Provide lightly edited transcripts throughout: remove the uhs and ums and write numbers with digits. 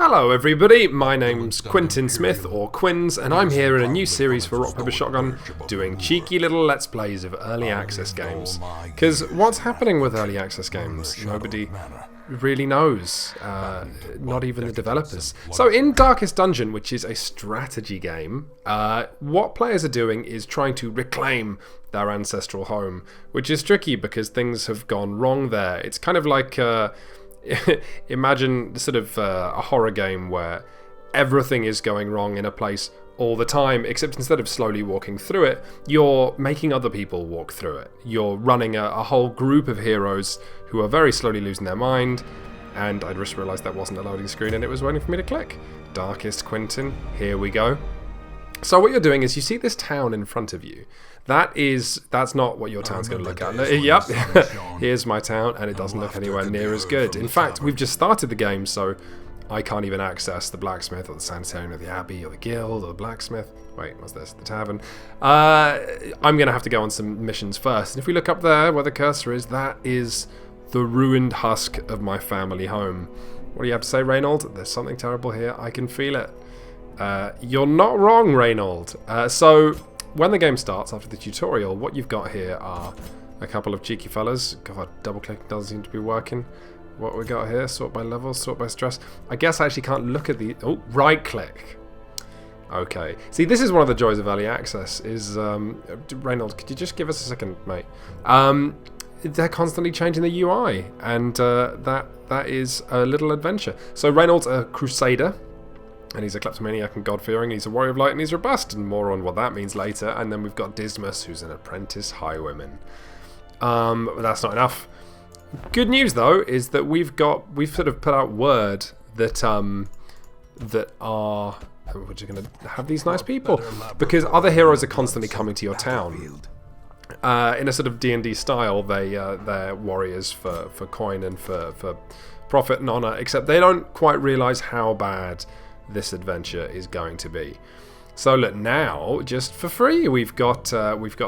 Hello everybody, my name's Quintin Smith, or Quins, and I'm here in a new series for Rock Paper Shotgun, doing cheeky little Let's Plays of early access games. Because what's happening with early access games? Nobody really knows, not even the developers. So in Darkest Dungeon, which is a strategy game, what players are doing is trying to reclaim their ancestral home, which is tricky because things have gone wrong there. It's kind of like... imagine sort of a horror game where everything is going wrong in a place all the time, except instead of slowly walking through it, you're making other people walk through it. You're running a whole group of heroes who are very slowly losing their mind, and I just realised that wasn't a loading screen and it was waiting for me to click. Darkest Quintin, here we go. So what you're doing is you see this town in front of you. That's not what your town's going to look at. Yep, here's my town, and it doesn't look anywhere near as good. In fact, we've just started the game, so I can't even access the blacksmith, or the sanitarium, or the abbey, or the guild, or the blacksmith. Wait, what's this? The tavern. I'm going to have to go on some missions first. And if we look up there, where the cursor is, that is the ruined husk of my family home. What do you have to say, Reynold? There's something terrible here. I can feel it. You're not wrong, Reynold. So... when the game starts after the tutorial, what you've got here are a couple of cheeky fellas. God, double clicking doesn't seem to be working. What we got here? Sort by level, sort by stress. I guess I actually can't look at the... oh, right click. Okay. See, this is one of the joys of early access is... Reynold, could you just give us a second, mate? They're constantly changing the UI, and that is a little adventure. So Reynold's a crusader. And he's a kleptomaniac and God-fearing, he's a warrior of light, and he's robust, and more on what that means later. And then we've got Dismas, who's an apprentice highwayman. But that's not enough. Good news, though, is that we've sort of put out word that we're just going to have these nice people, because other heroes are constantly coming to your town. In a sort of D&D style, they're warriors for coin and for profit and honor, except they don't quite realize how bad this adventure is going to be. So look, now just for free we've got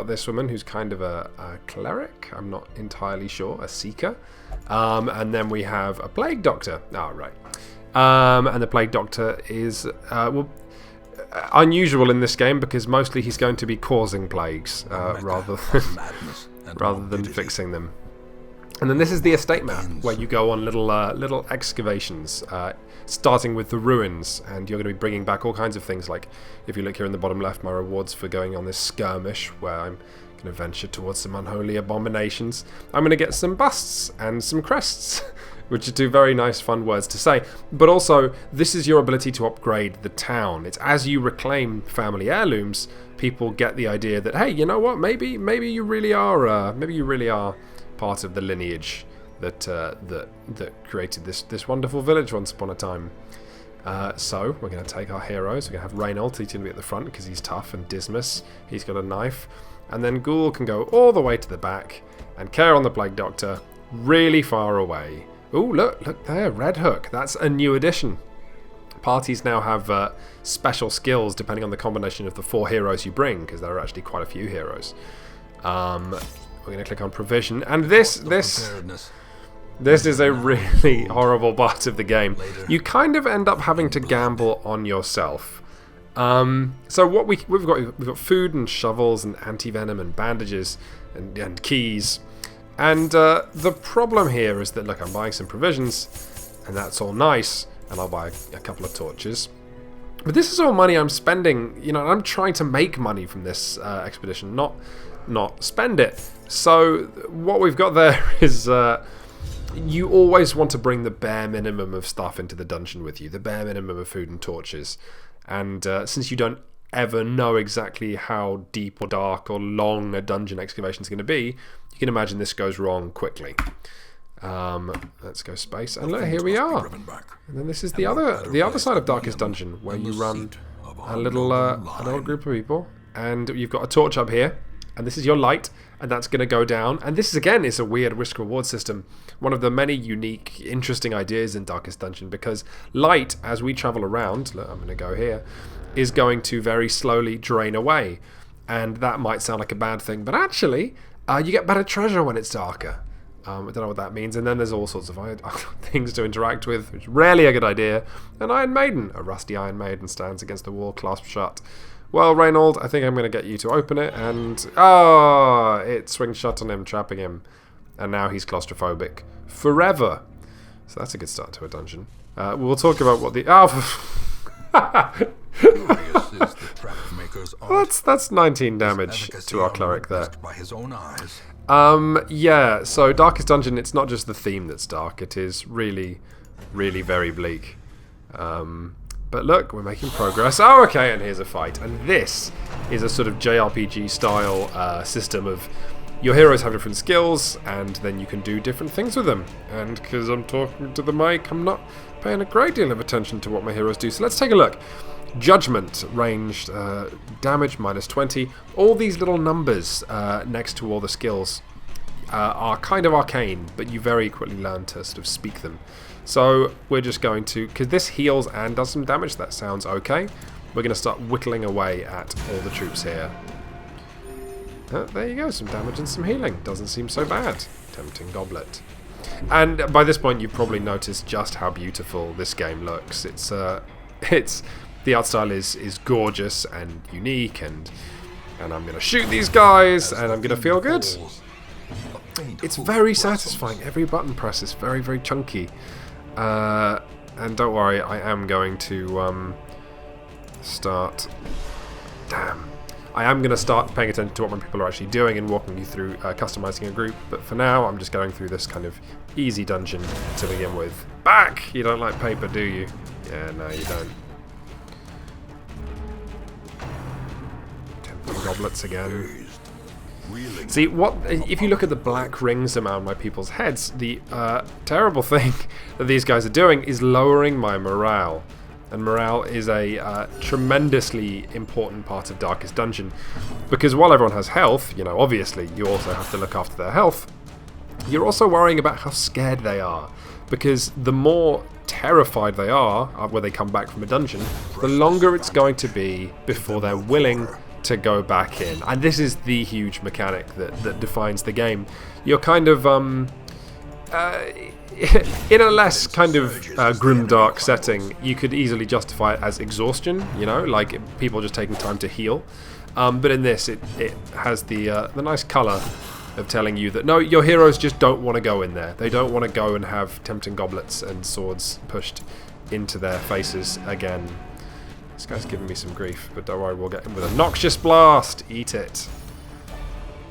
this woman who's kind of a cleric, I'm not entirely sure, a seeker, and then we have a plague doctor. And the plague doctor is unusual in this game because mostly he's going to be causing plagues rather than fixing them. And then this is the estate map, where you go on little excavations, starting with the ruins, and you're going to be bringing back all kinds of things, like, if you look here in the bottom left, my rewards for going on this skirmish, where I'm going to venture towards some unholy abominations. I'm going to get some busts and some crests, which are two very nice fun words to say. But also, this is your ability to upgrade the town. It's as you reclaim family heirlooms, people get the idea that, hey, you know what, maybe you really are part of the lineage that created this wonderful village once upon a time. So we're going to take our heroes. We're going to have Reynold, he's going to be at the front because he's tough, and Dismas, he's got a knife, and then Ghoul can go all the way to the back and care on the plague doctor really far away. Oh, look there, Red Hook. That's a new addition. Parties now have special skills depending on the combination of the 4 heroes you bring, because there are actually quite a few heroes. We're going to click on provision, and this is a really horrible part of the game. You kind of end up having to gamble on yourself. So what we've got food and shovels and anti-venom and bandages and keys. And the problem here is that, look, I'm buying some provisions, and that's all nice, and I'll buy a couple of torches. But this is all money I'm spending, you know, I'm trying to make money from this expedition, not spend it. So what we've got there is you always want to bring the bare minimum of stuff into the dungeon with you, the bare minimum of food and torches. And since you don't ever know exactly how deep or dark or long a dungeon excavation is going to be, you can imagine this goes wrong quickly. Let's go space, and look, here we are. And then this is the other side of Darkest Dungeon, where you run a little group of people, and you've got a torch up here, and this is your light, and that's going to go down. And this, again, is a weird risk-reward system. One of the many unique, interesting ideas in Darkest Dungeon, because light, as we travel around, look, I'm going to go here, is going to very slowly drain away. And that might sound like a bad thing, but actually, you get better treasure when it's darker. I don't know what that means. And then there's all sorts of things to interact with, which is rarely a good idea. An Iron Maiden. A rusty Iron Maiden stands against the wall, clasped shut. Well, Reynold, I think I'm going to get you to open it. And, it swings shut on him, trapping him. And now he's claustrophobic. Forever. So that's a good start to a dungeon. We'll talk about what the... That's 19 damage to our cleric there. By his own eyes. Yeah, so Darkest Dungeon, it's not just the theme that's dark, it is really, really very bleak. But look, we're making progress. Oh, okay, and here's a fight. And this is a sort of JRPG style system of your heroes have different skills, and then you can do different things with them. And because I'm talking to the mic, I'm not paying a great deal of attention to what my heroes do. So let's take a look. Judgment, ranged, damage -20. All these little numbers next to all the skills are kind of arcane, but you very quickly learn to sort of speak them. So we're just going to, because this heals and does some damage, that sounds okay. We're going to start whittling away at all the troops here. There you go, some damage and some healing. Doesn't seem so bad. Tempting Goblet. And by this point you've probably noticed just how beautiful this game looks. It's the art style is gorgeous and unique, and I'm going to shoot these guys, and I'm going to feel good. It's very satisfying. Every button press is very, very chunky. And don't worry, I am going to start... Damn. I am going to start paying attention to what my people are actually doing and walking you through customizing a group, but for now I'm just going through this kind of easy dungeon to begin with. Back! You don't like paper, do you? Yeah, no, you don't. Goblets again. See, what if you look at the black rings around my people's heads, the terrible thing that these guys are doing is lowering my morale. And morale is a tremendously important part of Darkest Dungeon, because while everyone has health, you know, obviously you also have to look after their health, you're also worrying about how scared they are, because the more terrified they are when they come back from a dungeon, the longer it's going to be before they're willing to go back in. And this is the huge mechanic that defines the game. You're kind of in a less kind of grimdark setting, you could easily justify it as exhaustion, you know, like people just taking time to heal. But in this, it has the nice colour of telling you that no, your heroes just don't want to go in there. They don't want to go and have tempting goblets and swords pushed into their faces again. This guy's giving me some grief, but don't worry, we'll get him with a Noxious Blast. Eat it.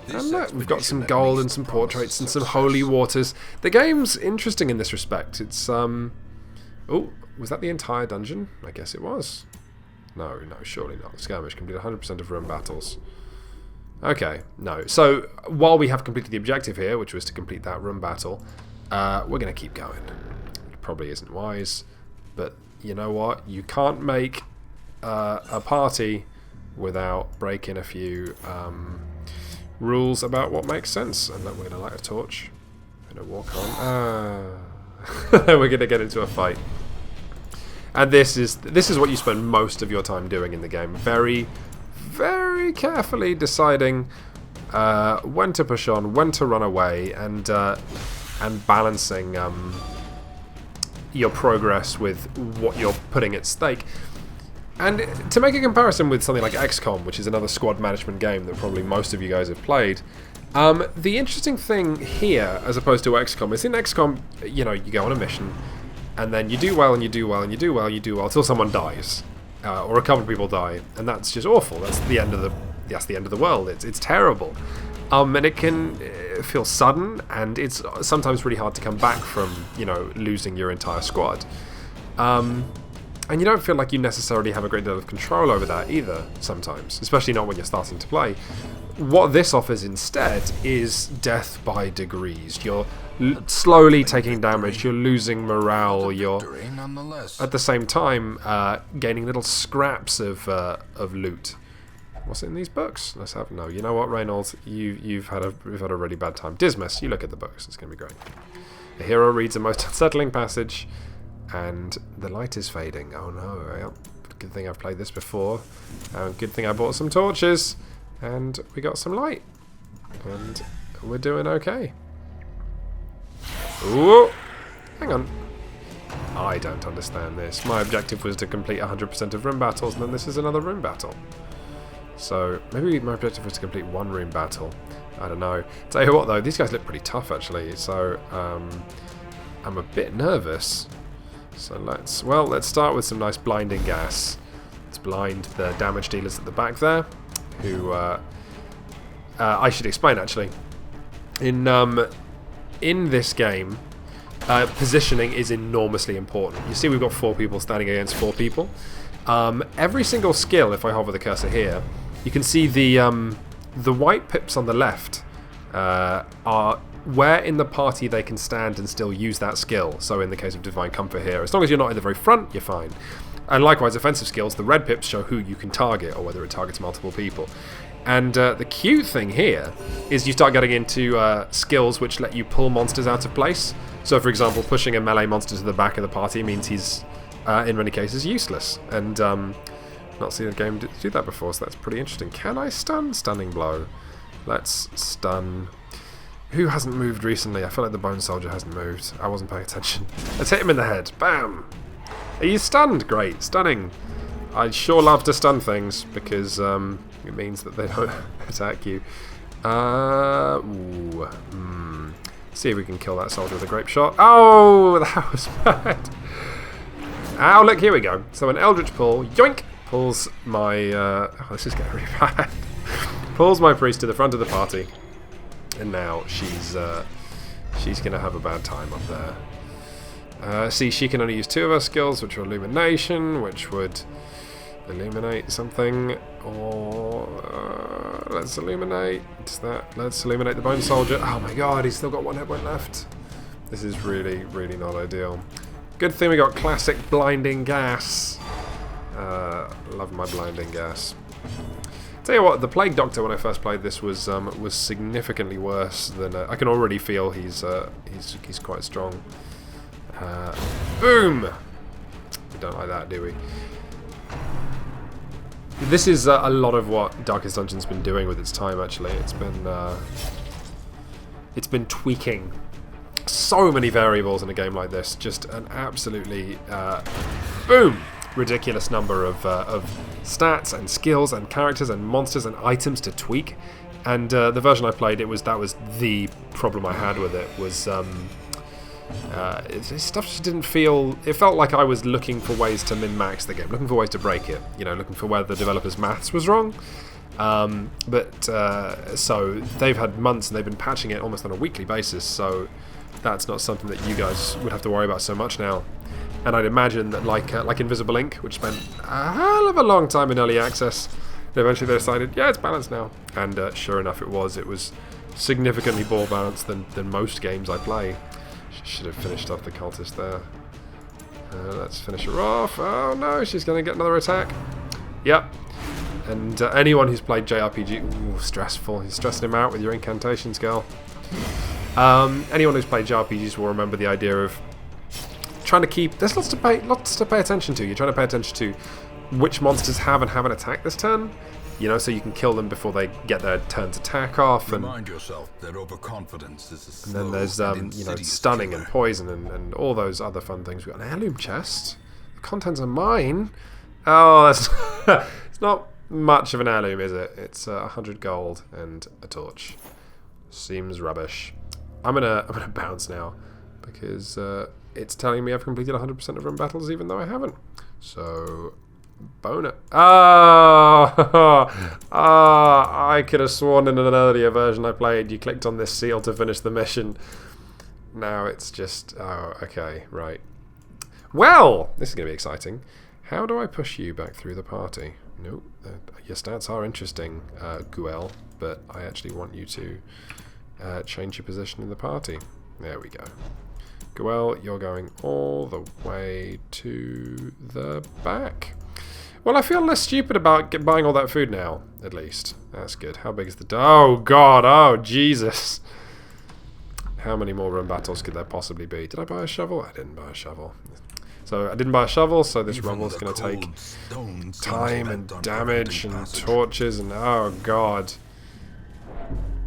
And look, we've got some gold and some portraits and some holy waters. The game's interesting in this respect. It's, oh, was that the entire dungeon? I guess it was. No, surely not. Skirmish, complete 100% of room battles. Okay, no. So, while we have completed the objective here, which was to complete that room battle, we're going to keep going. It probably isn't wise, but you know what? You can't make a party without breaking a few rules about what makes sense. And then we're going to light a torch. We're going to walk on. We're going to get into a fight. And this is what you spend most of your time doing in the game. Very, very carefully deciding when to push on, when to run away, and balancing your progress with what you're putting at stake. And to make a comparison with something like XCOM, which is another squad management game that probably most of you guys have played, the interesting thing here, as opposed to XCOM, is in XCOM, you know, you go on a mission, and then you do well, and you do well, and you do well, and you do well, until someone dies, or a couple of people die, and that's just awful. That's the end of the world. It's terrible, and it can feel sudden, and it's sometimes really hard to come back from, you know, losing your entire squad. And you don't feel like you necessarily have a great deal of control over that either, sometimes, especially not when you're starting to play. What this offers instead is death by degrees. You're slowly taking damage, you're losing morale, you're at the same time gaining little scraps of loot. What's in these books? Let's have no. You know what, Reynolds? We've had a really bad time. Dismas, you look at the books. It's going to be great. A hero reads a most unsettling passage, and the light is fading. Oh no! Well, good thing I've played this before. Good thing I bought some torches, and we got some light, and we're doing okay. Ooh. Hang on. I don't understand this. My objective was to complete 100% of room battles, and then this is another room battle. So, maybe my objective was to complete one room battle. I don't know. Tell you what though, these guys look pretty tough actually, so I'm a bit nervous. So let's start with some nice blinding gas. Let's blind the damage dealers at the back there, who I should explain actually. In this game, positioning is enormously important. You see we've got 4 people standing against 4 people. Every single skill, if I hover the cursor here, you can see the white pips on the left are where in the party they can stand and still use that skill. So in the case of Divine Comfort here, as long as you're not in the very front, you're fine. And likewise, offensive skills, the red pips show who you can target or whether it targets multiple people. And the cute thing here is you start getting into skills which let you pull monsters out of place. So for example, pushing a melee monster to the back of the party means he's, in many cases, useless. And not seen a game do that before, so that's pretty interesting. Can I stun? Stunning blow. Let's stun. Who hasn't moved recently? I feel like the Bone Soldier hasn't moved. I wasn't paying attention. Let's hit him in the head. Bam! Are you stunned? Great. Stunning. I sure love to stun things because it means that they don't attack you. See if we can kill that soldier with a grape shot. Oh, that was bad. Oh, look, here we go. So an Eldritch Pull, yoink, pulls my... oh, this is getting really bad. Pulls my priest to the front of the party. And now she's going to have a bad time up there. See, she can only use 2 of her skills, which are Illumination, which would illuminate something. Or let's illuminate. Let's illuminate the Bone Soldier. Oh my god, he's still got 1 hit point left. This is really, really not ideal. Good thing we got classic blinding gas. Love my blinding gas. Tell you what, the Plague Doctor when I first played this was significantly worse than I can already feel he's quite strong. Boom! We don't like that, do we? This is a lot of what Darkest Dungeon's been doing with its time. Actually, it's been tweaking so many variables in a game like this. Just an absolutely boom! Ridiculous number of stats and skills and characters and monsters and items to tweak. And the version I played, that was the problem I had with it. Was stuff just didn't feel. It felt like I was looking for ways to min-max the game, looking for ways to break it. You know, looking for where the developers' maths was wrong. So they've had months and they've been patching it almost on a weekly basis. So that's not something that you guys would have to worry about so much now. And I'd imagine that like Invisible Ink, which spent a hell of a long time in early access, eventually they decided, yeah, it's balanced now. And sure enough, it was significantly more balanced than most games I play. Should have finished off the cultist there. Let's finish her off. Oh no, she's going to get another attack. Yep. And anyone who's played JRPG, ooh, stressful. You're stressing him out with your incantations, girl. Anyone who's played JRPGs will remember the idea of trying to keep. There's lots to pay attention to. You're trying to pay attention to which monsters have and haven't attacked this turn. You know, so you can kill them before they get their turn's attack off. And remind yourself that overconfidence is a slow. And then there's you know, stunning and poison and all those other fun things. We've got an heirloom chest. The contents are mine. Oh, that's it's not much of an heirloom, is it? It's 100 gold and a torch. Seems rubbish. I'm gonna bounce now because it's telling me I've completed 100% of room battles, even though I haven't. So, boner. I could have sworn in an earlier version I played, you clicked on this seal to finish the mission. Now it's just, oh, okay, right. Well, this is going to be exciting. How do I push you back through the party? Nope, your stats are interesting, Guel, but I actually want you to change your position in the party. There we go. Guel, you're going all the way to the back. Well, I feel less stupid about buying all that food now, at least. That's good. How big is the... Oh, God. Oh, Jesus. How many more room battles could there possibly be? Did I buy a shovel? I didn't buy a shovel. So I didn't buy a shovel, so this rumble's going to take time and damage and torches and... Oh, God.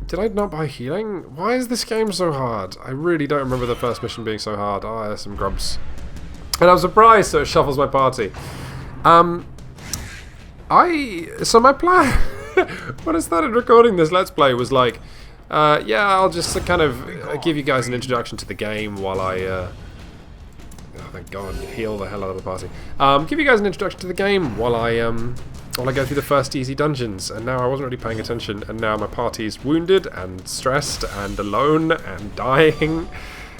Did I not buy healing? Why is this game so hard? I really don't remember the first mission being so hard. Oh, there's some grubs. And I'm surprised, so it shuffles my party. So my plan when I started recording this Let's Play was like, yeah, I'll just kind of give you guys an introduction to the game while I, oh thank God, heal the hell out of the party. Give you guys an introduction to the game while I go through the first easy dungeons, and now I wasn't really paying attention, and now my party's wounded and stressed and alone and dying,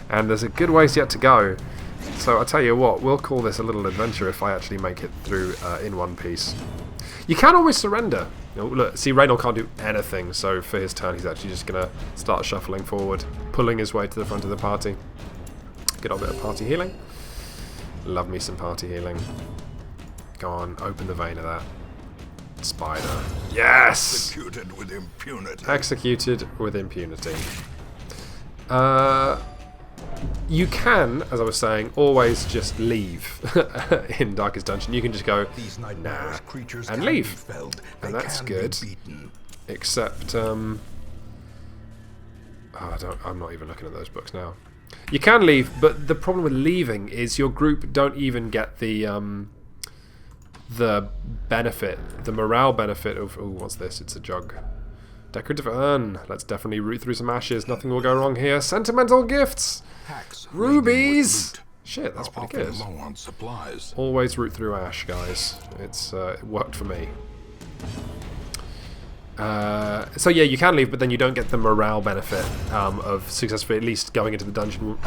and there's a good ways yet to go. So I tell you what, we'll call this a little adventure if I actually make it through in one piece. You can always surrender. Look, see, Reynold can't do anything, so for his turn he's actually just going to start shuffling forward, pulling his way to the front of the party. Good old bit of party healing. Love me some party healing. Go on, open the vein of that. Spider. Yes! Executed with impunity. Executed with impunity. You can, as I was saying, always just leave in Darkest Dungeon. You can just go, nah, and leave. And that's good. Except, I'm not even looking at those books now. You can leave, but the problem with leaving is your group don't even get the benefit, the morale benefit of, oh, what's this? It's a jug. Decorative urn. Let's definitely root through some ashes. Nothing will go wrong here. Sentimental gifts. Rubies. Shit, that's pretty good. Always root through ash, guys. It worked for me. So yeah, you can leave, but then you don't get the morale benefit of successfully at least going into the dungeon,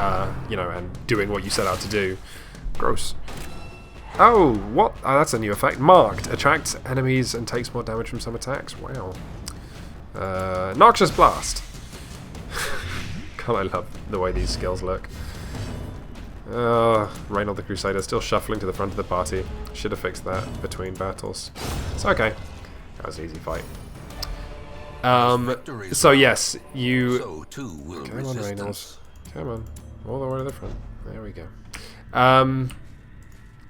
you know, and doing what you set out to do. Gross. Oh, what? Oh, that's a new effect. Marked. Attracts enemies and takes more damage from some attacks. Wow. Noxious Blast. God, I love the way these skills look. Reynold the Crusader still shuffling to the front of the party. Should have fixed that between battles. It's okay. That was an easy fight. So yes, you... Come on, Reynold. Come on. All the way to the front. There we go.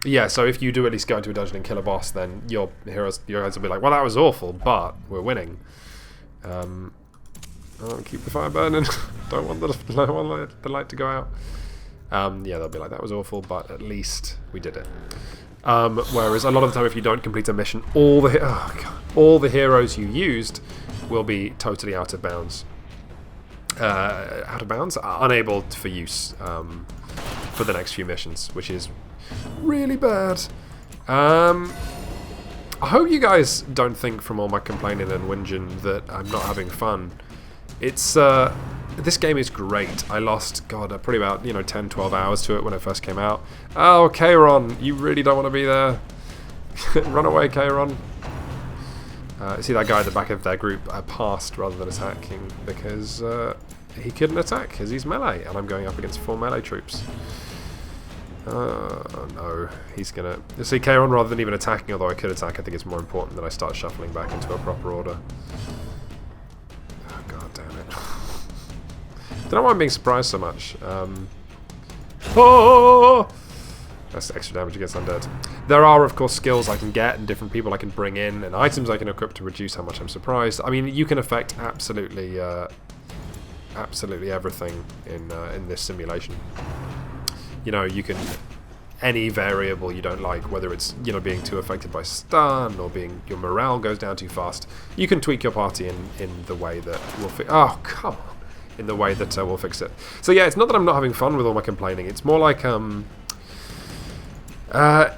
Yeah, so if you do at least go into a dungeon and kill a boss, then your heroes will be like, well, that was awful, but we're winning. Keep the fire burning. Don't want the light to go out. Yeah, they'll be like, that was awful, but at least we did it. Whereas a lot of the time, if you don't complete a mission, all the heroes you used will be totally out of bounds. Unable for use for the next few missions, which is really bad. I hope you guys don't think from all my complaining and whinging that I'm not having fun. It's this game is great. I lost, God, probably about 10, 12 hours to it when it first came out. Oh, Kayron, you really don't want to be there. Run away, Kayron. See that guy at the back of their group passed rather than attacking because he couldn't attack because he's melee, and I'm going up against 4 melee troops. No, he's gonna... See, Kayron, rather than even attacking, although I could attack, I think it's more important that I start shuffling back into a proper order. Oh, God damn it. Don't know why I'm being surprised so much. Oh! That's extra damage against undead. There are, of course, skills I can get and different people I can bring in and items I can equip to reduce how much I'm surprised. I mean, you can affect absolutely everything in this simulation. You can... Any variable you don't like, whether it's, being too affected by stun or being... Your morale goes down too fast, you can tweak your party in the way that will fix... Oh, come on! In the way that will fix it. So yeah, it's not that I'm not having fun with all my complaining. It's more like, the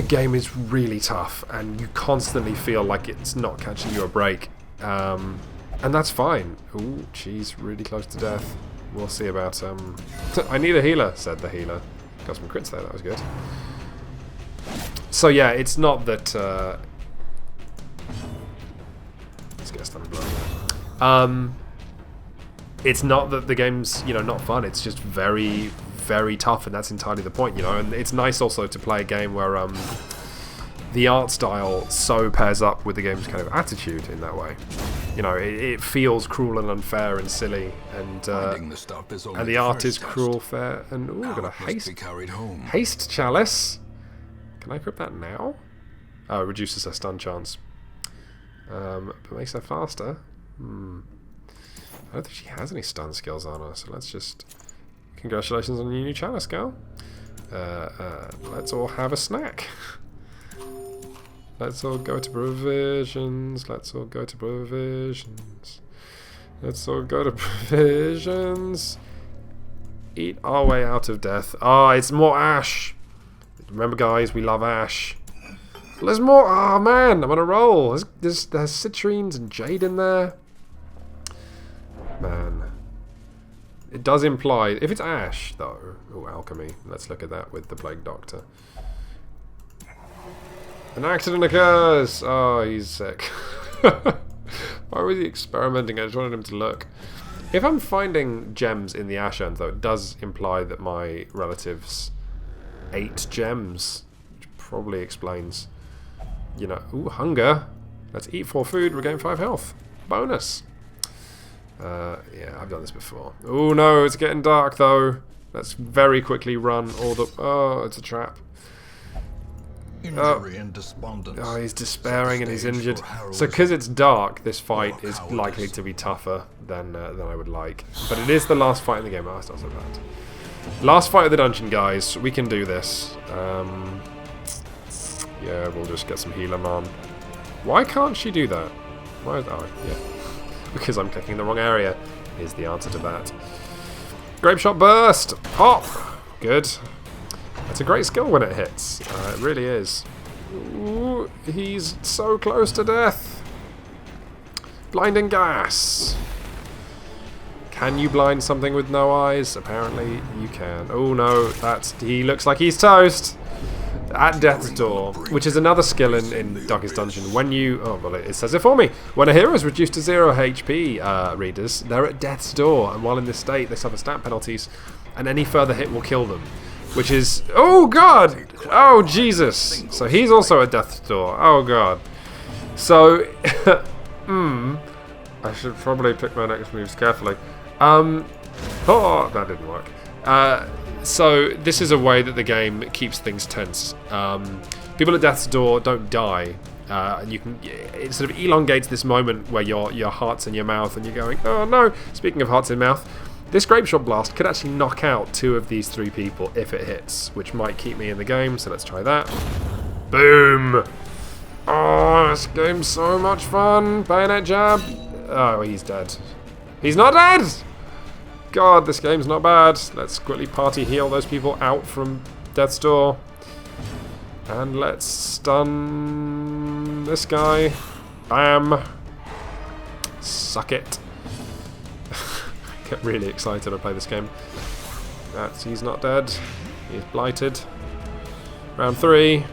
game is really tough and you constantly feel like it's not catching you a break. And that's fine. Ooh, jeez, really close to death. We'll see about... I need a healer, said the healer. Got some crits there, that was good. So yeah, it's not that... Let's get a stun blow. It's not that the game's, not fun. It's just very, very tough, and that's entirely the point, And it's nice also to play a game where the art style so pairs up with the game's kind of attitude in that way. It feels cruel and unfair and silly, and the art is cruel, fair, and ooh, I've got a haste chalice. Can I equip that now? Oh, it reduces her stun chance, but makes her faster. I don't think she has any stun skills on her, so let's just... Congratulations on your new chalice, girl. Let's all have a snack. Let's all go to provisions. Let's all go to provisions. Let's all go to provisions. Eat our way out of death. Ah, it's more ash. Remember, guys, we love ash. There's more. Oh man, I'm on a roll. There's citrines and jade in there. Man, it does imply if it's ash though. Oh, alchemy. Let's look at that with the Plague Doctor. An accident occurs. Oh, he's sick. Why was he experimenting? I just wanted him to look. If I'm finding gems in the ash urns, though, it does imply that my relatives ate gems, which probably explains, you know, ooh, hunger. Let's eat 4 food, regain 5 health. Bonus. Yeah, I've done this before. Oh no, it's getting dark though. Let's very quickly run all the... Oh, it's a trap. Injury and despondence. Oh, he's despairing and he's injured. So because it's dark, this fight is likely to be tougher than I would like. But it is the last fight in the game. Oh, it's not so bad. Last fight of the dungeon, guys. We can do this. Yeah, we'll just get some healing on. Why can't she do that? Why? Oh, yeah. Because I'm clicking the wrong area. Is the answer to that. Grape Shot Burst! Pop! Good. It's a great skill when it hits. It really is. Ooh, he's so close to death. Blinding gas. Can you blind something with no eyes? Apparently you can. Oh no, he looks like he's toast. At Death's Door, which is another skill in Darkest Dungeon. When you... Oh, well, it says it for me. When a hero is reduced to 0 HP, readers, they're at Death's Door, and while in this state, they suffer stat penalties, and any further hit will kill them. Which is... Oh, God! Oh, Jesus! So he's also at Death's Door. Oh, God. So... I should probably pick my next moves carefully. Oh, that didn't work. So this is a way that the game keeps things tense. People at Death's Door don't die. And you can, it sort of elongates this moment where your heart's in your mouth and you're going, oh no. Speaking of hearts in mouth, this Grape Shot Blast could actually knock out 2 of these 3 people if it hits, which might keep me in the game. So let's try that. Boom! Oh, this game's so much fun. Bayonet jab. Oh, he's dead. He's not dead. God, this game's not bad. Let's quickly party heal those people out from Death's Door. And let's stun this guy. Bam. Suck it. I get really excited when I play this game. He's not dead. He's blighted. Round 3.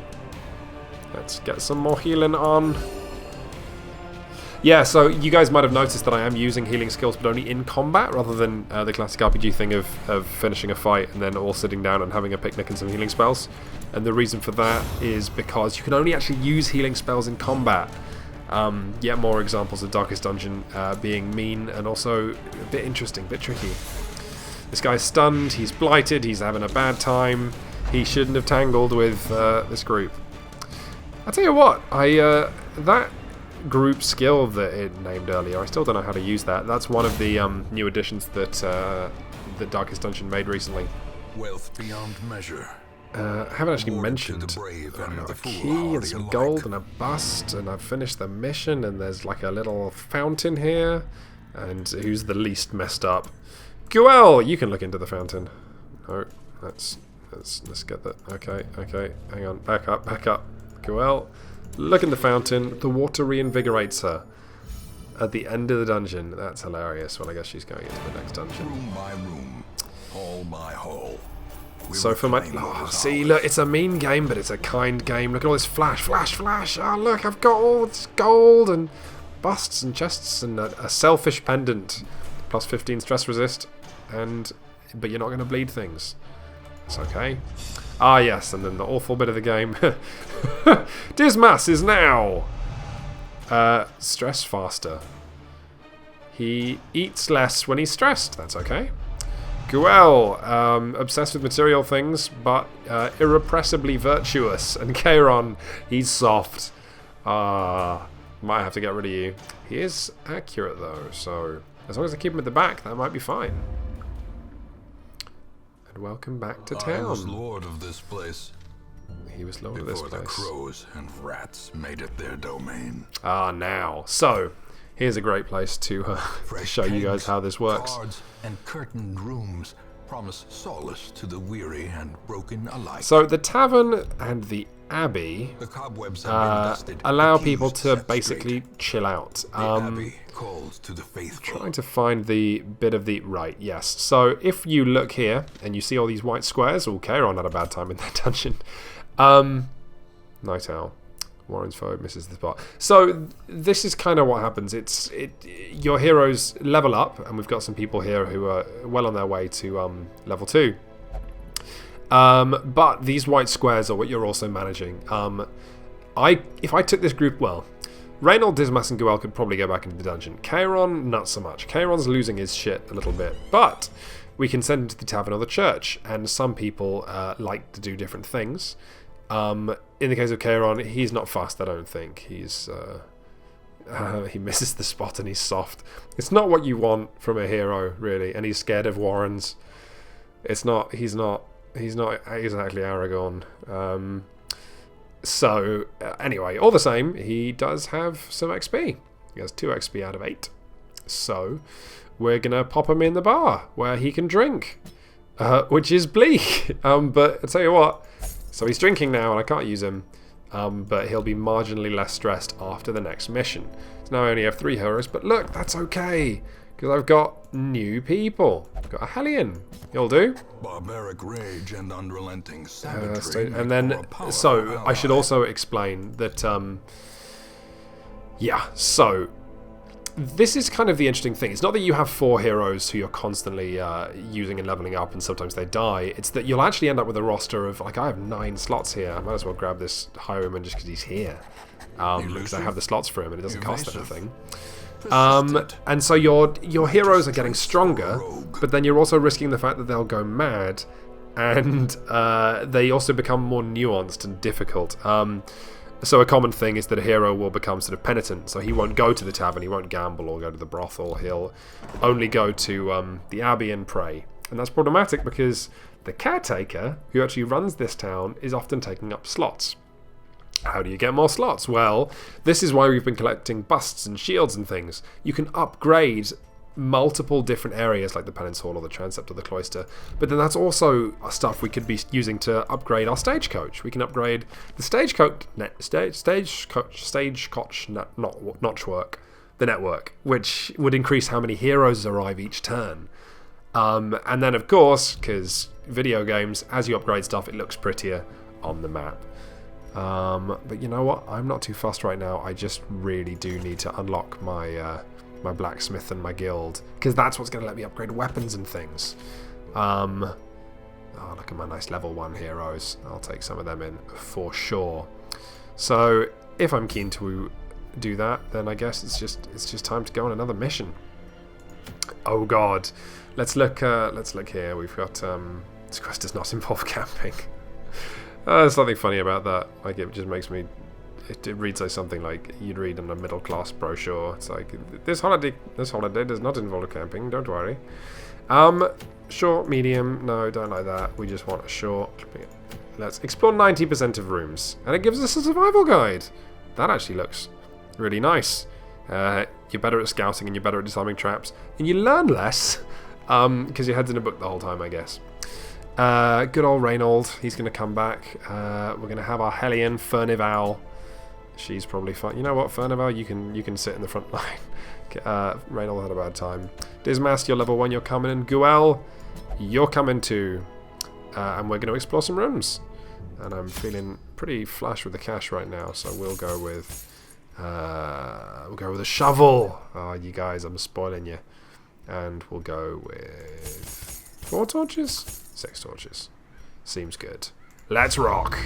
Let's get some more healing on. Yeah, so you guys might have noticed that I am using healing skills, but only in combat, rather than the classic RPG thing of finishing a fight and then all sitting down and having a picnic and some healing spells. And the reason for that is because you can only actually use healing spells in combat. Yet more examples of Darkest Dungeon being mean and also a bit interesting, a bit tricky. This guy's stunned, he's blighted, he's having a bad time. He shouldn't have tangled with this group. I'll tell you what, that group skill that it named earlier, I still don't know how to use that. That's one of the new additions that the Darkest Dungeon made recently. Wealth beyond measure. I haven't actually mentioned a key and some gold and a bust, and I've finished the mission, and there's like a little fountain here. And who's the least messed up? Guel, you can look into the fountain. No, let's get that. Okay, hang on, back up. Guel, look in the fountain. The water reinvigorates her at the end of the dungeon. That's hilarious. Well, I guess she's going into the next dungeon. Room by room, hall by hall. So for my... Oh, see, look, it's a mean game, but it's a kind game. Look at all this flash. Oh, look, I've got all this gold and busts and chests and a selfish pendant. Plus 15 stress resist. But you're not going to bleed things. It's okay. Ah, yes, and then the awful bit of the game. Dismas is now stress faster. He eats less when he's stressed. That's okay. Guel, obsessed with material things, but irrepressibly virtuous. And Charon, he's soft. Might have to get rid of you. He is accurate though, so as long as I keep him at the back, that might be fine. And welcome back to town. I was lord of this place. He was lord of this Before place. the crows and rats made it their domain. Ah, now. So, here's a great place to show you guys how this works. Cards and curtained rooms promise solace to the weary and broken alike. So, the tavern and the abbey The cobwebs have been dusted. allow the people keys to set basically straight. chill out. The abbey calls to the faithful. Trying to find the bit of the... Right, yes. So, if you look here, and you see all these white squares, Charon had a bad time in that dungeon. Night Owl. Warren's foe misses the spot. So this is kind of what happens. Your heroes level up, and we've got some people here who are well on their way to level 2. But these white squares are what you're also managing. If I took this group, well, Reynold, Dismas, and Guel could probably go back into the dungeon. Charon, not so much. Charon's losing his shit a little bit, but we can send him to the tavern or the church, and some people like to do different things. In the case of Charon, he's not fast, I don't think. He's he misses the spot and he's soft. It's not what you want from a hero, really, and he's scared of Warrens. He's not exactly Aragorn. Anyway, all the same, he does have some XP. He has 2 XP out of 8. So we're gonna pop him in the bar where he can drink, which is bleak. But I tell you what. So he's drinking now, and I can't use him, but he'll be marginally less stressed after the next mission. So now I only have 3 heroes, but look, that's okay, because I've got new people. I've got a Hellion. He'll do. Barbaric rage and unrelenting savagery. And then, so I should also explain that, so this is kind of the interesting thing. It's not that you have 4 heroes who you're constantly using and leveling up, and sometimes they die. It's that you'll actually end up with a roster of, like, I have 9 slots here. I might as well grab this highwayman just because he's here. Because I have the slots for him and it doesn't cost anything. And so your heroes are getting stronger, but then you're also risking the fact that they'll go mad, and they also become more nuanced and difficult. So a common thing is that a hero will become sort of penitent, so he won't go to the tavern, he won't gamble or go to the brothel, he'll only go to the abbey and pray. And that's problematic because the caretaker, who actually runs this town, is often taking up slots. How do you get more slots? Well, this is why we've been collecting busts and shields and things. You can upgrade multiple different areas like the Penance Hall or the Transept or the Cloister, but then that's also stuff we could be using to upgrade our stagecoach. We can upgrade the stagecoach notchwork, the network, which would increase how many heroes arrive each turn. And then of course, because video games, as you upgrade stuff, it looks prettier on the map. But you know what? I'm not too fussed right now. I just really do need to unlock my my blacksmith and my guild, because that's what's going to let me upgrade weapons and things. Oh, look at my nice level 1 heroes. I'll take some of them in for sure. So if I'm keen to do that, then I guess it's just time to go on another mission. Oh God, let's look here. We've got this quest does not involve camping. There's something funny about that. Like, it just makes me. It reads like something like you'd read in a middle class brochure. It's like this holiday does not involve camping. Don't worry. Short, medium. No, don't like that. We just want a short. Let's explore 90% of rooms, and it gives us a survival guide. That actually looks really nice. You're better at scouting and you're better at disarming traps, and you learn less because your head's in a book the whole time, I guess. Good old Reynold, he's going to come back. We're going to have our Hellion, Furnival. She's probably fine. You know what, Furnival, you can sit in the front line. Reynold had a bad time. Dismas, you're level 1, you're coming in. Guel, you're coming too. And we're going to explore some rooms. And I'm feeling pretty flush with the cash right now, so we'll go with a shovel. Oh, you guys, I'm spoiling you. And we'll go with 4 torches? 6 torches. Seems good. Let's rock!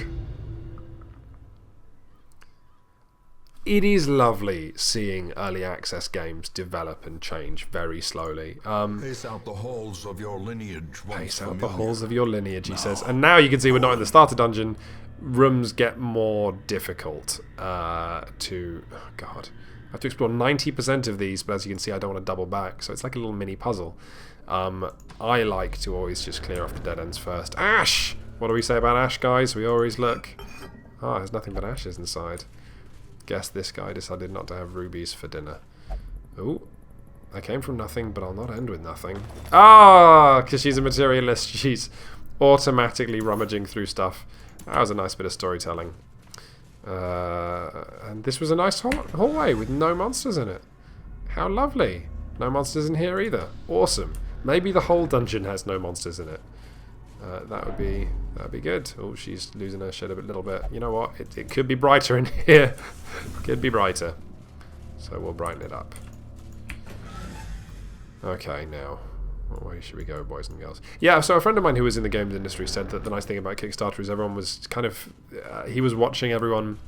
It is lovely seeing early access games develop and change very slowly. Pace out the halls of your lineage. Pace out the halls of your lineage, he says. And now you can see we're not in the starter dungeon. rooms get more difficult to... Oh, God. I have to explore 90% of these, but as you can see, I don't want to double back, so it's like a little mini puzzle. I like to always just clear off the dead ends first. Ash! What do we say about ash, guys? We always look... Oh, there's nothing but ashes inside. Guess this guy decided not to have rubies for dinner. Ooh. I came from nothing, but I'll not end with nothing. Ah! Because she's a materialist. She's automatically rummaging through stuff. That was a nice bit of storytelling. And this was a nice hallway with no monsters in it. How lovely. No monsters in here either. Awesome. Maybe the whole dungeon has no monsters in it. That'd be good. Oh, she's losing her shit a little bit. You know what? It could be brighter in here. Could be brighter. So we'll brighten it up. Okay, now, what way should we go, boys and girls? Yeah, so a friend of mine who was in the games industry said that the nice thing about Kickstarter is everyone was kind of... he was watching everyone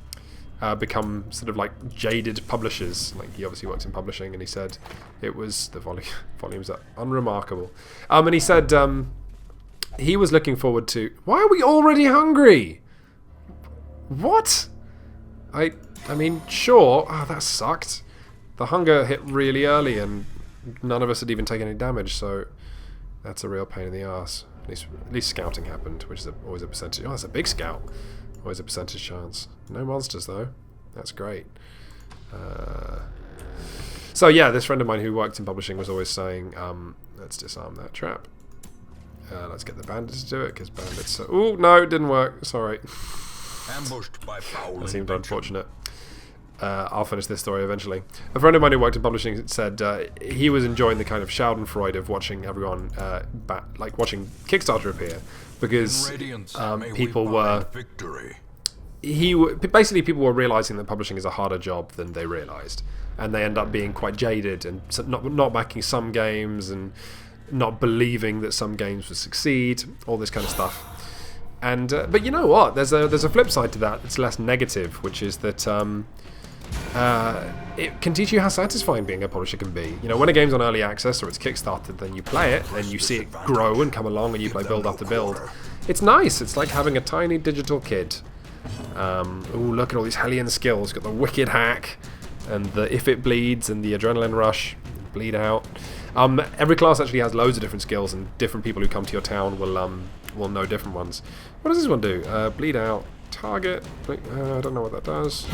become sort of like jaded publishers. Like, he obviously works in publishing, and he said it was... The volumes are unremarkable. And he said he was looking forward to... Why are we already hungry? What? I mean, sure. Oh, that sucked. The hunger hit really early, and none of us had even taken any damage, so that's a real pain in the arse. At least scouting happened, which is always a percentage. Oh, that's a big scout. Always a percentage chance. No monsters, though. That's great. So yeah, this friend of mine who worked in publishing was always saying, let's disarm that trap. Let's get the bandits to do it, because bandits... Oh, no, it didn't work. Sorry. Ambushed by foul That seemed unfortunate. I'll finish this story eventually. A friend of mine who worked in publishing said he was enjoying the kind of Schadenfreude of watching everyone, like watching Kickstarter appear, because people were... Basically, people were realizing that publishing is a harder job than they realized, and they end up being quite jaded and not backing some games and not believing that some games would succeed, all this kind of stuff. And but you know what? There's a flip side to that. It's less negative, which is that it can teach you how satisfying being a publisher can be. You know, when a game's on early access or it's kickstarted, then you play it and you see it grow and come along, and you play build after build. It's nice. It's like having a tiny digital kid. Ooh, look at all these Hellion skills. Got the wicked hack, and the if it bleeds, and the adrenaline rush, bleed out. Every class actually has loads of different skills, and different people who come to your town will know different ones. What does this one do? Bleed out, target. I don't know what that does.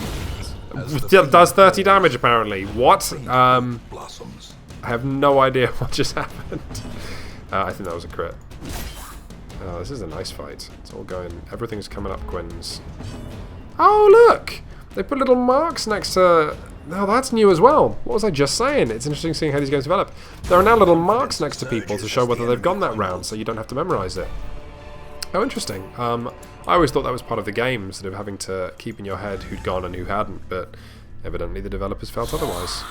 It does 30 damage apparently. What? I have no idea what just happened. I think that was a crit. Oh, this is a nice fight. It's all going... Everything's coming up Quinn's. Oh, look! They put little marks next to... Now that's new as well. What was I just saying? It's interesting seeing how these games develop. There are now little marks next to people to show whether they've gone that round, so you don't have to memorize it. Oh, interesting. I always thought that was part of the game, sort of having to keep in your head who'd gone and who hadn't, but evidently the developers felt otherwise.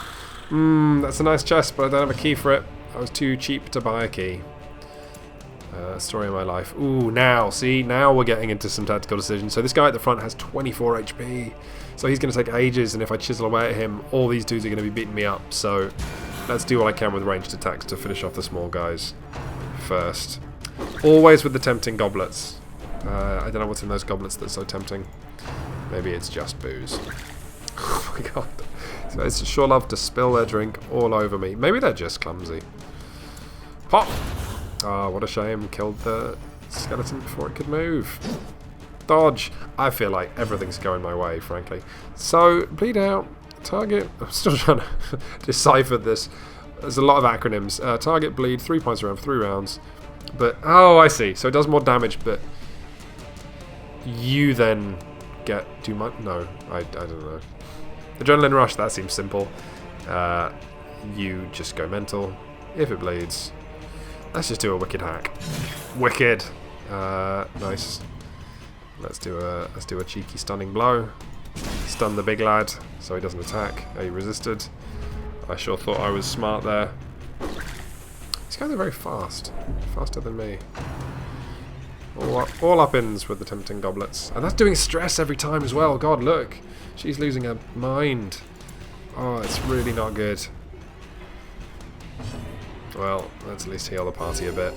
That's a nice chest, but I don't have a key for it. I was too cheap to buy a key. Story of my life. Ooh, now, see? Now we're getting into some tactical decisions. So this guy at the front has 24 HP. So he's going to take ages, and if I chisel away at him, all these dudes are going to be beating me up. So let's do what I can with ranged attacks to finish off the small guys first. Always with the tempting goblets. I don't know what's in those goblets that's so tempting. Maybe it's just booze. Oh my god. So it's sure love to spill their drink all over me. Maybe they're just clumsy. Pop! Oh, what a shame. Killed the skeleton before it could move. Dodge. I feel like everything's going my way, frankly. So, bleed out. Target. I'm still trying to decipher this. There's a lot of acronyms. Target, bleed, 3 points around for 3 rounds. But, oh, I see. So it does more damage, but you then get too much. No, I don't know. Adrenaline rush, that seems simple. You just go mental. If it bleeds, let's just do a wicked hack. Wicked. Nice. Let's do a cheeky stunning blow. Stun the big lad so he doesn't attack. Oh, he resisted. I sure thought I was smart there. These guys are very fast. Faster than me. All up-ins with the tempting goblets. And that's doing stress every time as well. God, look. She's losing her mind. Oh, it's really not good. Well, let's at least heal the party a bit.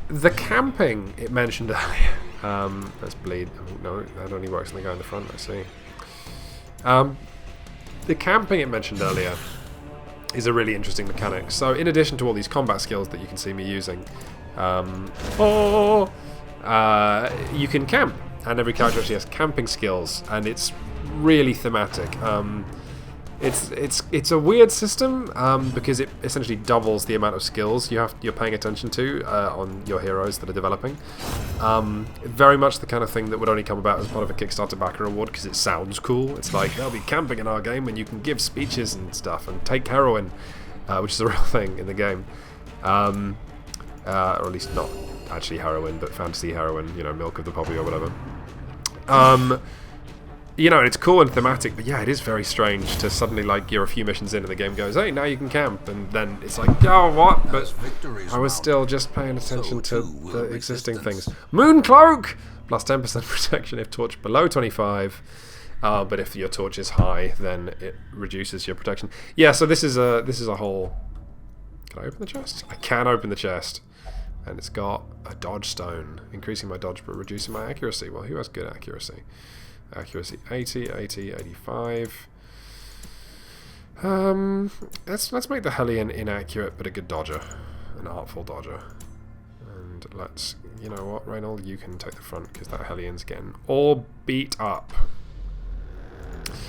The camping it mentioned earlier. Let's bleed. Oh, no, that only works on the guy in the front, I see. The camping it mentioned earlier is a really interesting mechanic. So in addition to all these combat skills that you can see me using, you can camp. And every character actually has camping skills, and it's really thematic. It's a weird system because it essentially doubles the amount of skills you're paying attention to on your heroes that are developing. Very much the kind of thing that would only come about as part of a Kickstarter backer award because it sounds cool. It's like there'll be camping in our game and you can give speeches and stuff and take heroin, which is a real thing in the game, or at least not actually heroin, but fantasy heroin. You know, milk of the poppy or whatever. You know, it's cool and thematic, but yeah, it is very strange to suddenly, like, you're a few missions in and the game goes, hey, now you can camp, and then it's like, oh, what? But I was still just paying attention to the existing things. Mooncloak! Plus 10% protection if torch below 25, but if your torch is high, then it reduces your protection. Yeah, so this is a whole... Can I open the chest? I can open the chest. And it's got a dodge stone, increasing my dodge but reducing my accuracy. Well, who has good accuracy? Accuracy 80, 80, 85. Let's make the Hellion inaccurate but a good dodger, an artful dodger. And let's, you know what, Reynold, you can take the front because that Hellion's getting all beat up.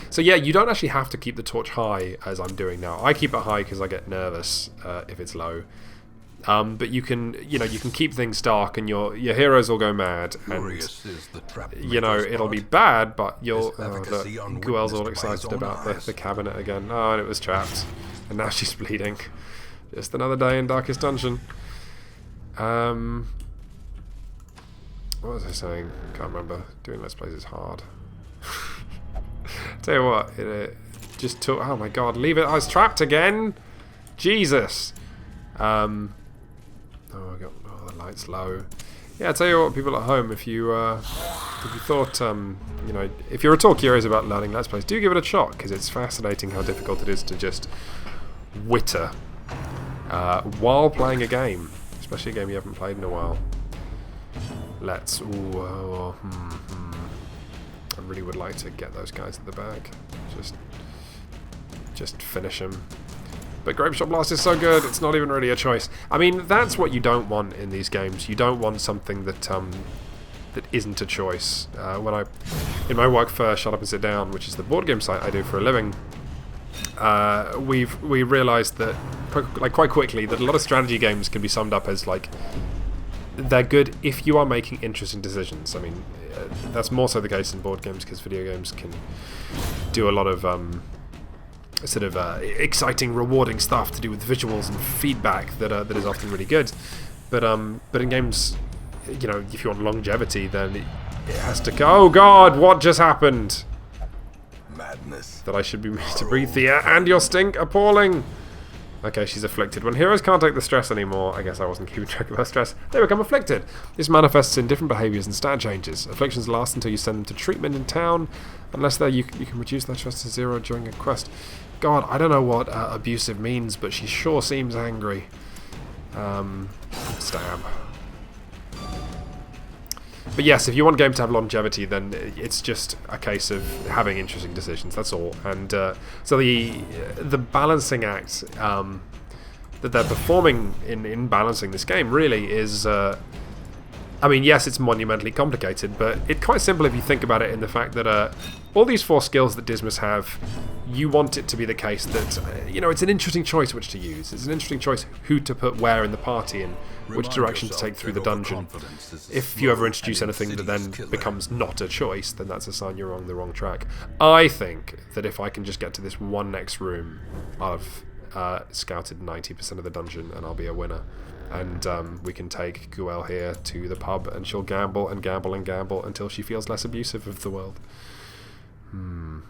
So yeah, you don't actually have to keep the torch high as I'm doing now. I keep it high because I get nervous if it's low. But you can keep things dark, and your heroes will go mad, and you know it'll be bad. But you'll. Guel's all excited about the cabinet again. Oh, and it was trapped, and now she's bleeding. Just another day in Darkest Dungeon. What was I saying? Can't remember. Doing Let's Plays is hard. Tell you what, it just took. Oh my God, leave it! I was trapped again. Jesus. Oh, the light's low. Yeah, I tell you what, people at home, if you thought, you know, if you're at all curious about learning Let's Plays, do give it a shot, because it's fascinating how difficult it is to just witter while playing a game, especially a game you haven't played in a while. Let's. I really would like to get those guys at the back. Just finish them. But Grape Shot Blast is so good, it's not even really a choice. I mean, that's what you don't want in these games. You don't want something that that isn't a choice. In my work for Shut Up and Sit Down, which is the board game site I do for a living, we realised that quite quickly that a lot of strategy games can be summed up as like they're good if you are making interesting decisions. I mean, that's more so the case in board games because video games can do a lot of exciting, rewarding stuff to do with visuals and feedback that is often really good. But in games, you know, if you want longevity, then it has to go. Oh God, what just happened? Madness. That I should be made to breathe the air, and your stink, appalling. Okay, she's afflicted. When heroes can't take the stress anymore, I guess I wasn't keeping track of her stress, they become afflicted. This manifests in different behaviours and stat changes. Afflictions last until you send them to treatment in town. Unless you can reduce their stress to 0 during a quest. God, I don't know what abusive means, but she sure seems angry. Stab. But yes, if you want a game to have longevity, then it's just a case of having interesting decisions, that's all. And so the balancing act that they're performing in balancing this game really is... I mean, yes, it's monumentally complicated, but it's quite simple if you think about it in the fact that all these 4 skills that Dismas have, you want it to be the case that, you know, it's an interesting choice which to use. It's an interesting choice who to put where in the party and which direction to take through the dungeon. If you ever introduce anything that then becomes not a choice, then that's a sign you're on the wrong track. I think that if I can just get to this one next room, I've scouted 90% of the dungeon and I'll be a winner. And we can take Guel here to the pub and she'll gamble and gamble and gamble until she feels less abusive of the world. Am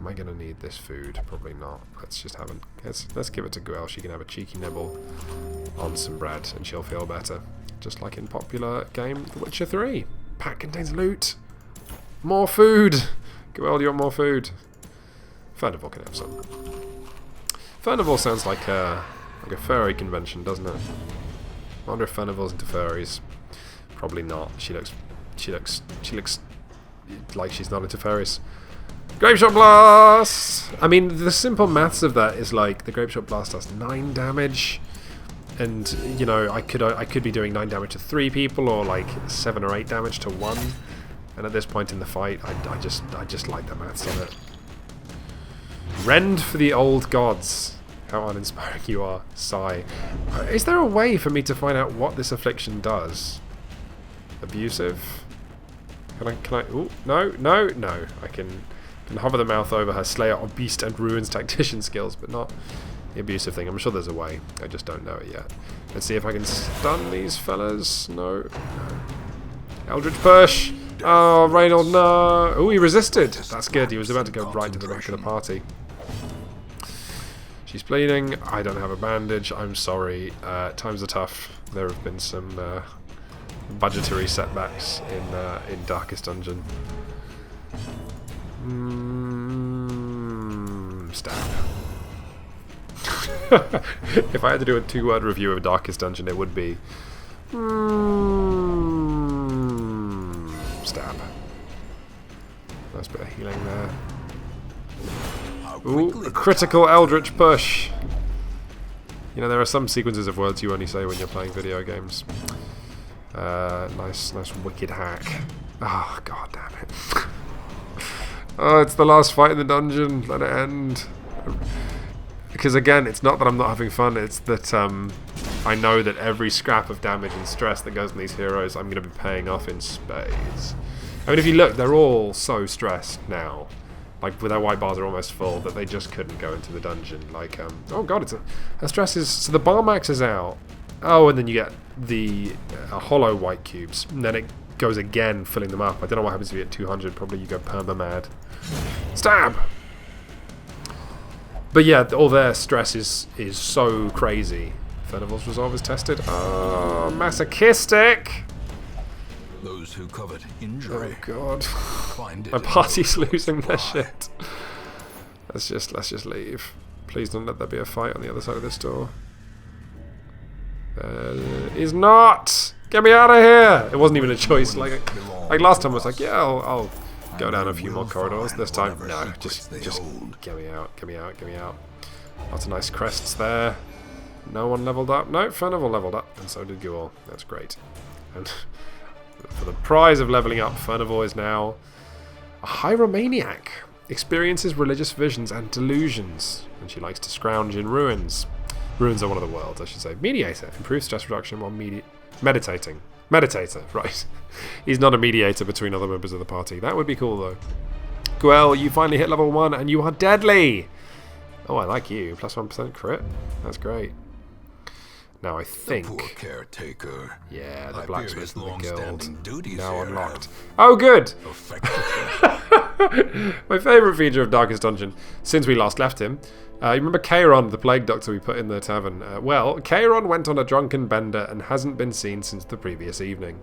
I going to need this food? Probably not. Let's just have let's give it to Guel. She can have a cheeky nibble on some bread and she'll feel better. Just like in popular game The Witcher 3. Pack contains loot. More food. Guel, do you want more food? Furnival can have some. Furnival sounds like a furry convention, doesn't it? I wonder if Furnival's into furries. Probably not. She looks she looks like she's not into fairies. Grape Shot Blast! I mean, the simple maths of that is like the Grape Shot Blast does 9 damage, and you know I could be doing 9 damage to 3 people, or like 7 or 8 damage to 1. And at this point in the fight, I just like the maths of it. Rend for the old gods. How uninspiring you are, sigh. Is there a way for me to find out what this affliction does? Abusive? Can I? Ooh, no. I can hover the mouth over her Slayer or Beast and Ruins tactician skills, but not the abusive thing. I'm sure there's a way. I just don't know it yet. Let's see if I can stun these fellas. No. Eldritch Push. Oh, Reynold, no. Oh, he resisted. That's good. He was about to go right to the back of the party. She's bleeding. I don't have a bandage. I'm sorry. Times are tough. There have been some budgetary setbacks in Darkest Dungeon. Stab. If I had to do a 2-word review of Darkest Dungeon, it would be stab. Nice bit of healing there. Ooh, a critical Eldritch Push. You know, there are some sequences of words you only say when you're playing video games. Nice wicked hack. Oh, god damn it. Oh, it's the last fight in the dungeon. Let it end. Because again, it's not that I'm not having fun, it's that I know that every scrap of damage and stress that goes in these heroes, I'm going to be paying off in spades. I mean, if you look, they're all so stressed now. Like, their white bars are almost full, that they just couldn't go into the dungeon. Like, oh god, it's her stress is... So the bar max is out. Oh, and then you get the hollow white cubes. And then it goes again, filling them up. I don't know what happens if you get 200. Probably you go perma-mad. Stab! But yeah, all their stress is so crazy. Furnival's Resolve is tested. Oh, masochistic! Those who covet injury. Oh god. Find it. My party's losing their shit. Let's just leave. Please don't let there be a fight on the other side of this door. He's not! Get me out of here! It wasn't even a choice. Like last time I was like, yeah, I'll go down a few more corridors. This time, no, just get me out, get me out, get me out. Lots of nice crests there. No one leveled up. No, Furnival leveled up, and so did Guel. That's great. And for the prize of leveling up, Furnival is now a Hyromaniac. Experiences religious visions and delusions, and she likes to scrounge in ruins. Ruins are one of the worlds, I should say. Mediator. Improves stress reduction while meditating. Meditator, right. He's not a mediator between other members of the party. That would be cool, though. Guel, you finally hit level 1, and you are deadly! Oh, I like you. Plus 1% crit. That's great. Now I think... The poor caretaker. Yeah, the blacksmith in the guild. Duties Now here unlocked. Oh, good! have My favourite feature of Darkest Dungeon, since we last left him. You remember Charon, the plague doctor we put in the tavern? Well, Charon went on a drunken bender and hasn't been seen since the previous evening.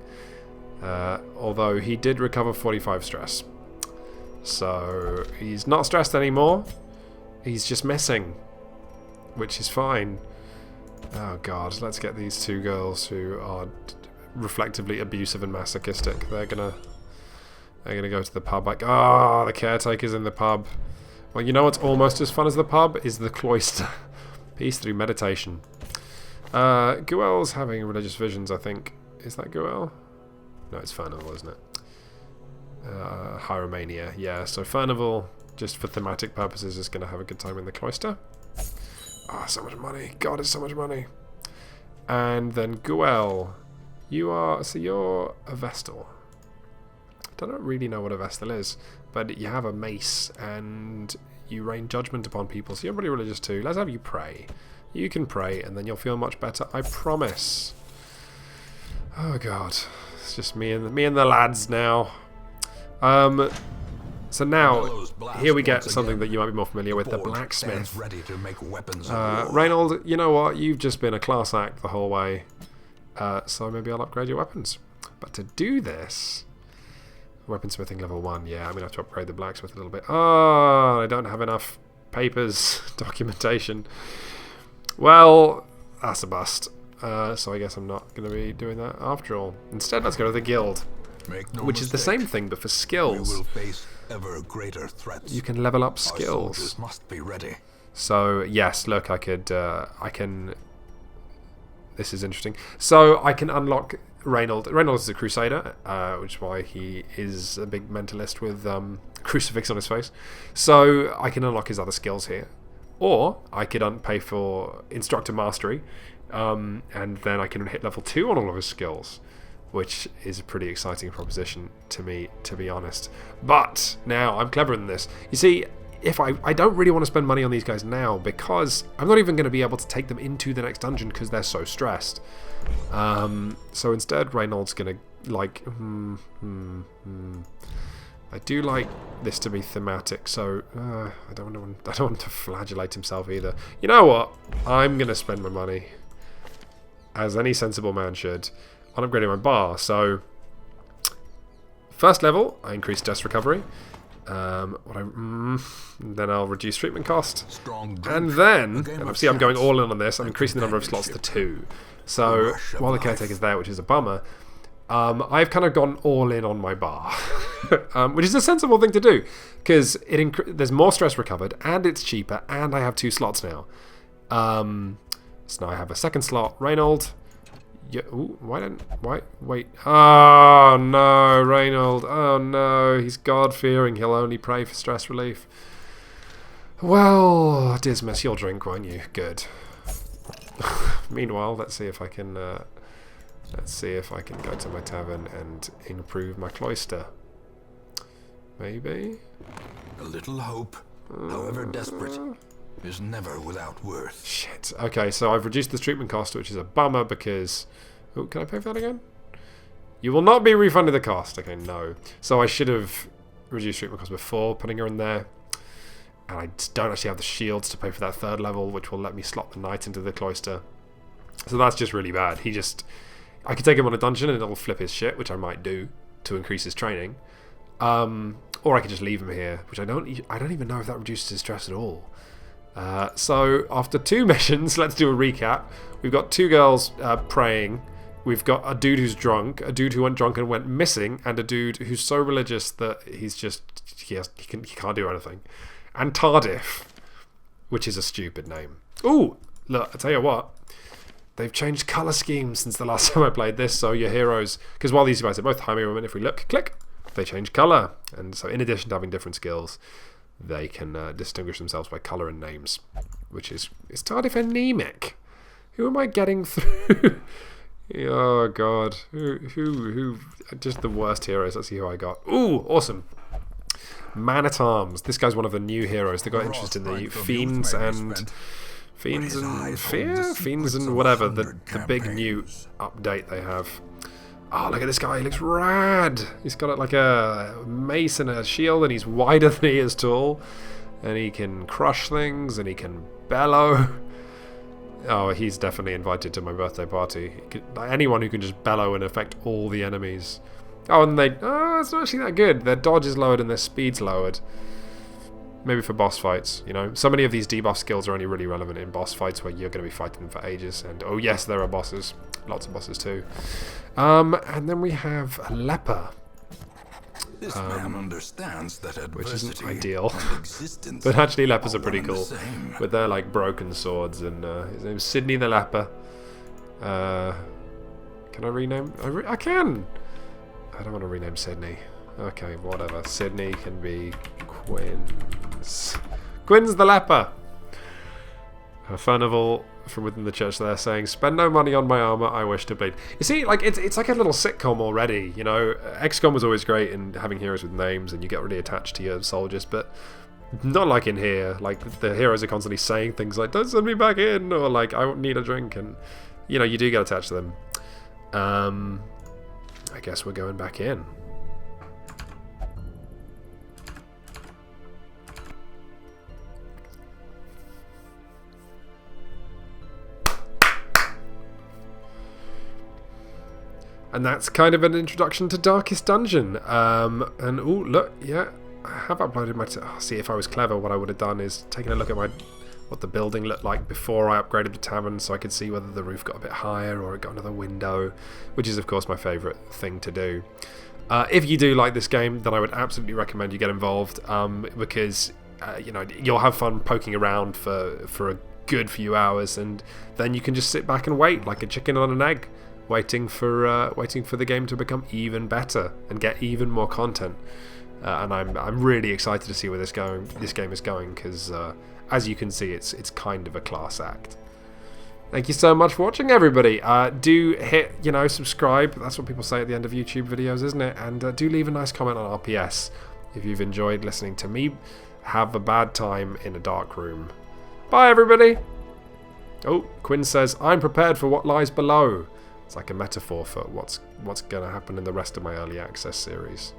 Although he did recover 45 stress. So he's not stressed anymore. He's just missing. Which is fine. Oh god, let's get these two girls who are reflectively abusive and masochistic. They're gonna go to the pub. Like, the caretaker's in the pub. Well, you know what's almost as fun as the pub is the cloister. Peace through meditation. Guel's having religious visions, I think. Is that Guel? No, it's Furnival, isn't it? Hyromania. Yeah, so Furnival, just for thematic purposes, is going to have a good time in the cloister. So much money. God, it's so much money. And then Guel, you're a Vestal. I don't really know what a Vestal is, but you have a mace and you rain judgment upon people, so you're pretty religious too. Let's have you pray. You can pray and then you'll feel much better, I promise. Oh god, it's just me and the lads now. So now, here we get something that you might be more familiar with, the blacksmith. Reynold, you know what? You've just been a class act the whole way. So maybe I'll upgrade your weapons. But to do this... Weaponsmithing level 1, yeah, I'm going to have to upgrade the blacksmith a little bit. I don't have enough papers, documentation. Well, that's a bust. So I guess I'm not going to be doing that after all. Instead, let's go to the guild. Make no which is the mistake, same thing but for we skills. will face ever greater threats. You can level up Our skills. soldiers must be ready. So yes, look, I can. This is interesting. So I can unlock Reynold. Reynold is a crusader, which is why he is a big mentalist with crucifix on his face. So I can unlock his other skills here, or I could pay for instructor mastery, and then I can hit level 2 on all of his skills, which is a pretty exciting proposition to me, to be honest. But now I'm cleverer than this. You see, if I don't really want to spend money on these guys now, because I'm not even going to be able to take them into the next dungeon because they're so stressed. So instead, Reynold's going to like. I do like this to be thematic, so I don't want him to flagellate himself either. You know what? I'm going to spend my money, as any sensible man should, on upgrading my bar. So first level, I increase stress recovery. Then I'll reduce treatment cost, and then obviously I'm going all in on this. I'm increasing the number of slots to 2. So while the caretaker's there, which is a bummer, I've kind of gone all in on my bar, which is a sensible thing to do because there's more stress recovered and it's cheaper, and I have 2 slots now. So now I have a second slot. Reynold. Yeah, ooh, wait. Oh no, Reynold. Oh no, he's God-fearing. He'll only pray for stress relief. Well, Dismas, you'll drink, won't you? Good. Meanwhile, let's see if I can go to my tavern and improve my cloister. Maybe? A little hope, however desperate, is never without worth. Shit. Okay, so I've reduced the treatment cost, which is a bummer because... Oh, can I pay for that again? You will not be refunded the cost. Okay, no. So I should have reduced treatment cost before putting her in there. And I don't actually have the shields to pay for that 3rd level, which will let me slot the knight into the cloister. So that's just really bad. I could take him on a dungeon and it'll flip his shit, which I might do to increase his training. Or I could just leave him here, which I don't even know if that reduces his stress at all. So after 2 missions, let's do a recap. We've got 2 girls praying. We've got a dude who's drunk, a dude who went drunk and went missing, and a dude who's so religious that he can't do anything. And Tardif, which is a stupid name. Ooh, look, I tell you what, they've changed colour schemes since the last time I played this. So your heroes, because while these guys are both high women, if we look, click, they change colour, and so in addition to having different skills, they can distinguish themselves by colour and names, which is Tardif anemic. Who am I getting through? Oh god, who? Just the worst heroes. Let's see who I got. Ooh, awesome. Man-at-Arms. This guy's one of the new heroes. They got interest in the Fiends and whatever, the big new update they have. Oh, look at this guy. He looks rad. He's got like a mace and a shield, and he's wider than he is tall. And he can crush things, and he can bellow. Oh, he's definitely invited to my birthday party. Anyone who can just bellow and affect all the enemies. Oh, and it's not actually that good. Their dodge is lowered and their speed's lowered. Maybe for boss fights, you know. So many of these debuff skills are only really relevant in boss fights where you're going to be fighting them for ages. And oh yes, there are bosses. Lots of bosses too. And then we have a leper. This man understands that which isn't adversity ideal. and existence But actually lepers are pretty one and cool. the same. With their like broken swords, and his name's Sydney the Leper. Can I rename? I can! I don't want to rename Sydney. Okay, whatever. Sydney can be Quinns. Quinns the Leper! Furnival from within the church there saying, "Spend no money on my armor, I wish to bleed." You see, like it's like a little sitcom already, you know. XCOM was always great in having heroes with names and you get really attached to your soldiers, but not like in here. Like the heroes are constantly saying things like, "Don't send me back in," or like, "I need a drink," and you know, you do get attached to them. I guess we're going back in. And that's kind of an introduction to Darkest Dungeon. And oh, look, yeah, I have uploaded my... see, if I was clever, what I would have done is taken a look at what the building looked like before I upgraded the tavern, so I could see whether the roof got a bit higher or it got another window, which is, of course, my favourite thing to do. If you do like this game, then I would absolutely recommend you get involved, because you know, you'll have fun poking around for a good few hours, and then you can just sit back and wait like a chicken on an egg, waiting for the game to become even better and get even more content. And I'm really excited to see where this game is going, because as you can see, it's kind of a class act. Thank you so much for watching, everybody. Do hit, subscribe. That's what people say at the end of YouTube videos, isn't it? And do leave a nice comment on RPS if you've enjoyed listening to me have a bad time in a dark room. Bye, everybody. Oh, Quinn says, I'm prepared for what lies below. It's like a metaphor for what's going to happen in the rest of my early access series.